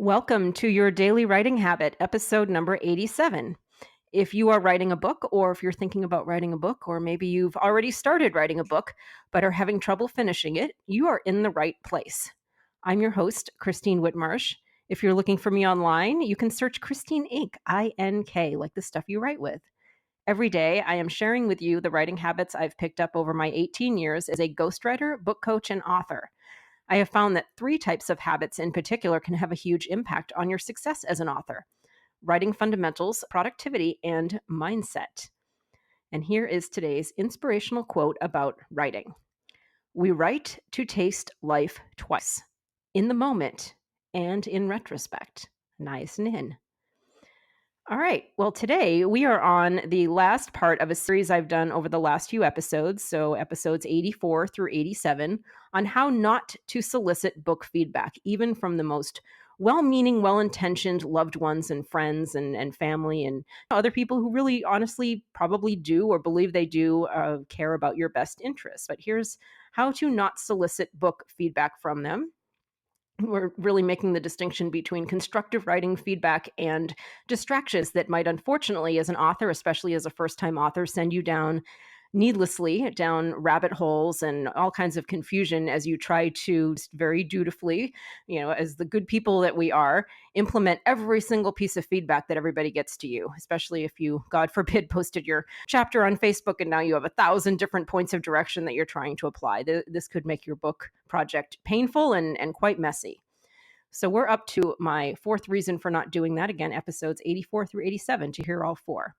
Welcome to your daily writing habit, episode number 87. If you are writing a book, or if you're thinking about writing a book, or maybe you've already started writing a book but are having trouble finishing it, you are in the right place. I'm your host, Christine Whitmarsh. If you're looking for me online, you can search Christine Ink, I-N-K, like the stuff you write with. Every day, I am sharing with you the writing habits I've picked up over my 18 years as a ghostwriter, book coach, and author. I have found that three types of habits in particular can have a huge impact on your success as an author: writing fundamentals, productivity, and mindset. And here is today's inspirational quote about writing. We write to taste life twice, in the moment and in retrospect. Nice and in. All right. Well, today we are on the last part of a series I've done over the last few episodes, so episodes 84 through 87, on how not to solicit book feedback, even from the most well-meaning, well-intentioned loved ones and friends and family and other people who really honestly probably do or believe they do care about your best interests. But here's how to not solicit book feedback from them. We're really making the distinction between constructive writing feedback and distractions that might, unfortunately, as an author, especially as a first-time author, send you down needlessly down rabbit holes and all kinds of confusion as you try to very dutifully, as the good people that we are, implement every single piece of feedback that everybody gets to you, especially if you, God forbid, posted your chapter on Facebook and now you have 1,000 different points of direction that you're trying to apply. This could make your book project painful and quite messy. So we're up to my fourth reason for not doing that. Again, episodes 84 through 87 to hear all four.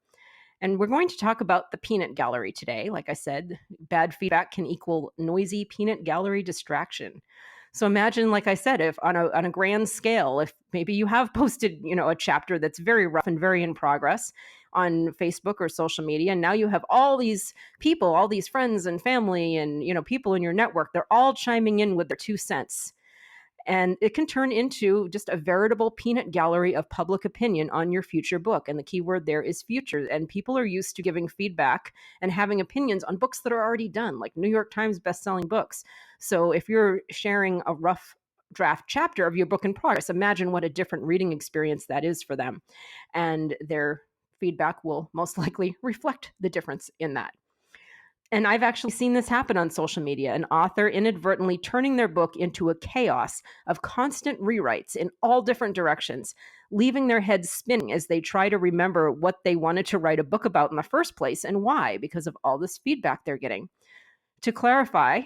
And we're going to talk about the peanut gallery today. Like I said, bad feedback can equal noisy peanut gallery distraction. So imagine, like I said, if on a grand scale, if maybe you have posted, a chapter that's very rough and very in progress on Facebook or social media, and now you have all these people, all these friends and family and, people in your network, they're all chiming in with their 2 cents. And it can turn into just a veritable peanut gallery of public opinion on your future book. And the key word there is future. And people are used to giving feedback and having opinions on books that are already done, like New York Times bestselling books. So if you're sharing a rough draft chapter of your book in progress, imagine what a different reading experience that is for them. And their feedback will most likely reflect the difference in that. And I've actually seen this happen on social media, an author inadvertently turning their book into a chaos of constant rewrites in all different directions, leaving their heads spinning as they try to remember what they wanted to write a book about in the first place and why, because of all this feedback they're getting. To clarify,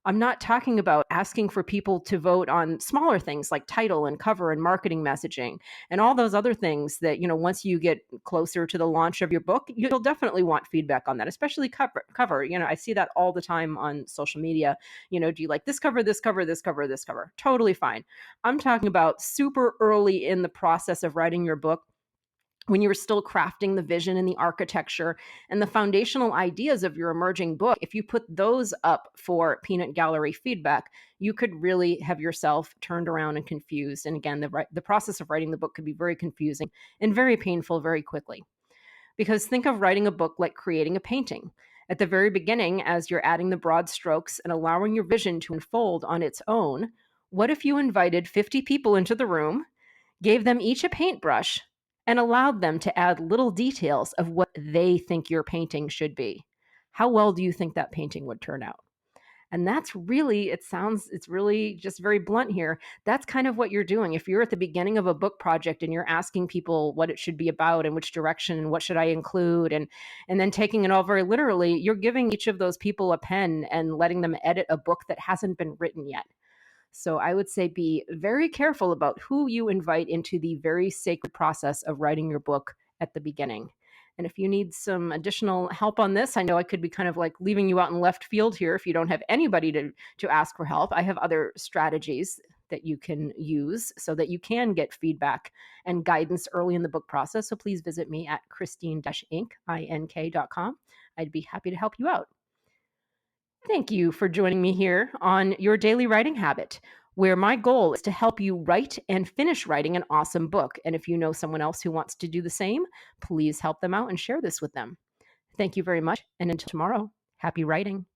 I'm not talking about asking for people to vote on smaller things like title and cover and marketing messaging and all those other things that, once you get closer to the launch of your book, you'll definitely want feedback on that, especially cover. I see that all the time on social media. Do you like this cover, this cover, this cover, this cover? Totally fine. I'm talking about super early in the process of writing your book, when you were still crafting the vision and the architecture and the foundational ideas of your emerging book. If you put those up for peanut gallery feedback, you could really have yourself turned around and confused. And again, the process of writing the book could be very confusing and very painful very quickly. Because think of writing a book like creating a painting. At the very beginning, as you're adding the broad strokes and allowing your vision to unfold on its own, what if you invited 50 people into the room, gave them each a paintbrush, and allowed them to add little details of what they think your painting should be? How well do you think that painting would turn out? And that's really, it's really just very blunt here. That's kind of what you're doing. If you're at the beginning of a book project and you're asking people what it should be about and which direction and what should I include, and then taking it all very literally, you're giving each of those people a pen and letting them edit a book that hasn't been written yet. So I would say be very careful about who you invite into the very sacred process of writing your book at the beginning. And if you need some additional help on this, I know I could be kind of like leaving you out in left field here if you don't have anybody to ask for help. I have other strategies that you can use so that you can get feedback and guidance early in the book process. So please visit me at christine-ink.com. I'd be happy to help you out. Thank you for joining me here on Your Daily Writing Habit, where my goal is to help you write and finish writing an awesome book. And if you know someone else who wants to do the same, please help them out and share this with them. Thank you very much. And until tomorrow, happy writing.